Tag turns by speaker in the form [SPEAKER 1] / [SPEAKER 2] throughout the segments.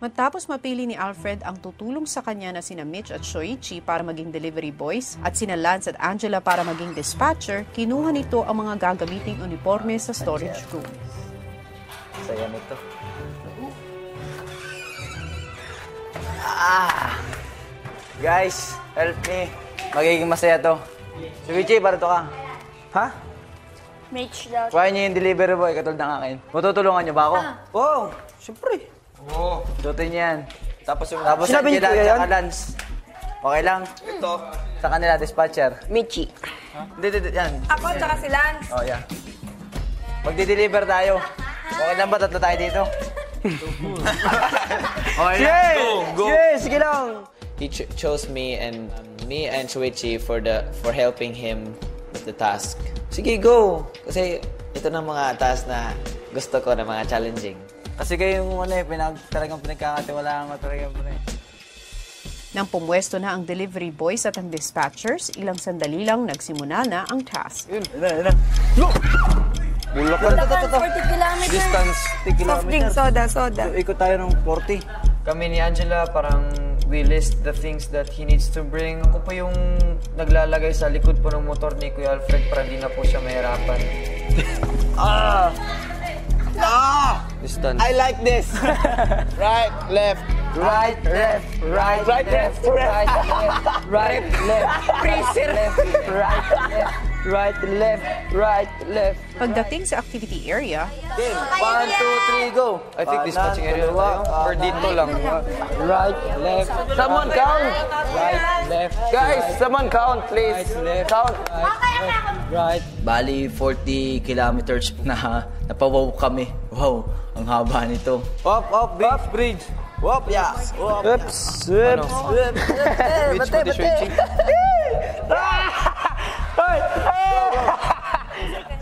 [SPEAKER 1] Matapos mapili ni Alfred ang tutulong sa kanya na sina Mitch at Shoichi para maging delivery boys at sina Lance at Angela para maging dispatcher, kinuha nito ang mga gagamiting uniforme sa storage room.
[SPEAKER 2] Saya nito. Guys, help me. Magiging masaya to. Shoichi, para to ka. Ha?
[SPEAKER 3] Mitch daw.
[SPEAKER 2] Kuha niyo yung delivery boy, katulad ng akin. Matutulungan niyo ba ako?
[SPEAKER 4] Oo, syempre.
[SPEAKER 2] Oo. Suotin niyo yan. Tapos
[SPEAKER 4] Sinabi ni
[SPEAKER 2] Angela
[SPEAKER 4] Kuya
[SPEAKER 2] at
[SPEAKER 4] yan?
[SPEAKER 2] Lance. Okay lang? Ito. Sa kanila, dispatcher.
[SPEAKER 4] Michi.
[SPEAKER 2] Hindi, yan.
[SPEAKER 3] Ako tsaka si Lance.
[SPEAKER 2] Oh, yeah. Magdi-deliver tayo. Okay lang ba? Tatlo tayo dito. Okay lang. Go.
[SPEAKER 4] Yes, sige lang.
[SPEAKER 5] He chose me and Shoichi for helping him with the task. Sige, go! Kasi ito na mga task na gusto ko na mga challenging.
[SPEAKER 2] Kasi kayo yung talagang pinagkakatiwalaan ko talaga.
[SPEAKER 1] Nang pumwesto na ang delivery boys at ang dispatchers, ilang sandali lang nagsimula na ang task.
[SPEAKER 2] Yun. Bulak ka.
[SPEAKER 3] Distance 40 kilometers.
[SPEAKER 2] Distance 10
[SPEAKER 3] Soft drink,
[SPEAKER 2] kilometers.
[SPEAKER 3] soda.
[SPEAKER 2] Ikot tayo ng 40.
[SPEAKER 6] Kami ni Angela, parang we list the things that he needs to bring. Ako po yung naglalagay sa likod po ng motor ni Kuya Alfred para di na po siya mahirapan.
[SPEAKER 2] Distance.
[SPEAKER 4] I like this. Right, left.
[SPEAKER 2] Right, left, right,
[SPEAKER 4] Right, left, right.
[SPEAKER 2] right, left,
[SPEAKER 4] Freezer.
[SPEAKER 2] right, left, right, left, right, left.
[SPEAKER 1] Pagdating sa activity area,
[SPEAKER 2] Okay, 1, 2, 3, go.
[SPEAKER 6] I think dispatching area na tayo. Or dito lang.
[SPEAKER 2] Right, left.
[SPEAKER 4] Someone count.
[SPEAKER 2] Right, left.
[SPEAKER 4] Guys, someone count, please. Count.
[SPEAKER 2] Right. Bali, 40 kilometers na napawaw kami. Wow, ang haba nito. Up, bridge. Whoop, yeah.
[SPEAKER 4] Oops. Oops.
[SPEAKER 6] Mitch, pati Shoichi.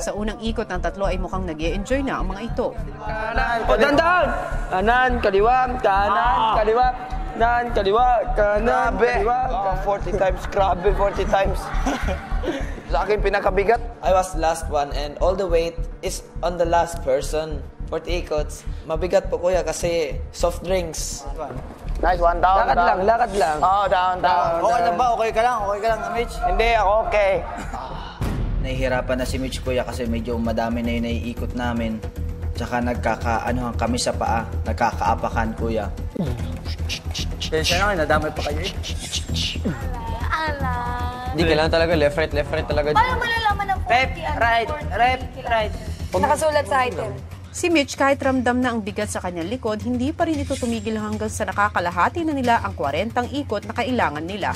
[SPEAKER 1] sa unang ikot ng tatlo ay mukhang nag-e-enjoy na ang mga ito.
[SPEAKER 4] Dandan! Kanan, kaliwa, kanan, kaliwa. Kanan, kaliwa, kanan, kaliwa. 40 times, grabe, 40 times. Sa akin, pinakabigat.
[SPEAKER 5] I was last one and all the weight is on the last person. 40 ikots. Mabigat po kuya kasi soft drinks.
[SPEAKER 4] Nice, one down. Lakad lang. Oh, down.
[SPEAKER 2] Okay lang ba? Okay ka lang, Mitch?
[SPEAKER 4] Hindi, ako okay.
[SPEAKER 2] Nahihirapan na si Mitch, kuya, kasi medyo madami na yung naiikot namin. Tsaka nagkakaanohan kami sa paa. Nagkakaapakan, kuya. Pensya na kayo, nadamay pa kayo eh.
[SPEAKER 6] Hindi, kailangan talaga left, right talaga.
[SPEAKER 3] Paano malalaman ng 40
[SPEAKER 4] right.
[SPEAKER 3] Nakasulat sa item.
[SPEAKER 1] Si Mitch, kahit ramdam na ang bigat sa kanyang likod, hindi pa rin ito tumigil hanggang sa nakakalahati na nila ang 40 ikot na kailangan nila.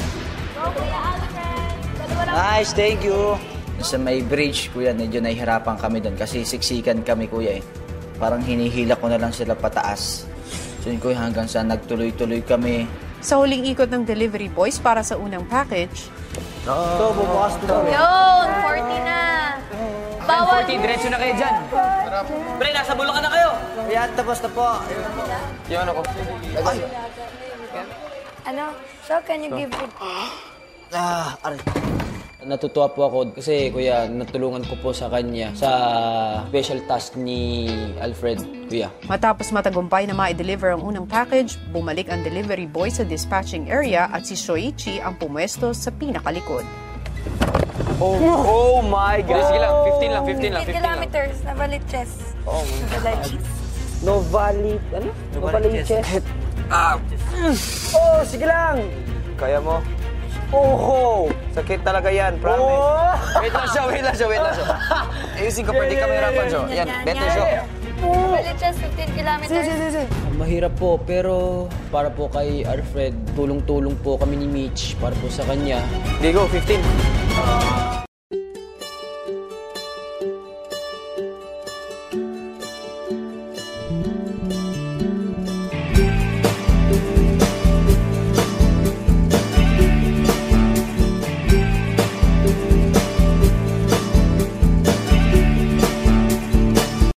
[SPEAKER 2] Nice, thank you. Sa may bridge, kuya, medyo nahihirapan kami doon kasi siksikan kami, kuya eh. Parang hinihila ko na lang sila pataas. So yun, kuya, hanggang sa nagtuloy-tuloy kami.
[SPEAKER 1] Sa huling ikot ng delivery boys para sa unang package,
[SPEAKER 2] Ito, bubukas to.
[SPEAKER 3] Yun, 40 na. Bawal.
[SPEAKER 6] 40, diretso na kayo dyan. Pre, nasa Bulacan na kayo.
[SPEAKER 2] Yan, tapos na po.
[SPEAKER 6] Yung ano ko.
[SPEAKER 3] Ano? So, can you give it?
[SPEAKER 2] Aray.
[SPEAKER 5] Natutuwa po ako kasi kuya natulungan ko po sa kanya sa special task ni Alfred, kuya.
[SPEAKER 1] matapos matagumpay na ma-deliver ang unang package, bumalik ang delivery boy sa dispatching area at si Shoichi ang pumwesto sa pinakalikod.
[SPEAKER 4] Oh my God.
[SPEAKER 6] Sige lang, 15 lang.
[SPEAKER 3] 15 kilometers na Baliches.
[SPEAKER 4] Oh my
[SPEAKER 3] Baliches.
[SPEAKER 4] Novali, ano? Novaliches. Oh, sige lang. Kaya mo? Oh, sakit talaga yan, promise.
[SPEAKER 6] Wait lang siya. Ayusin ko, pwede kamerapan siya. Yan, better siya.
[SPEAKER 3] Baliches, 15 kilometers.
[SPEAKER 5] Mahirap po pero para po kay Alfred, tulong-tulong po kami ni Mitch para po sa kanya.
[SPEAKER 6] Digo, 15.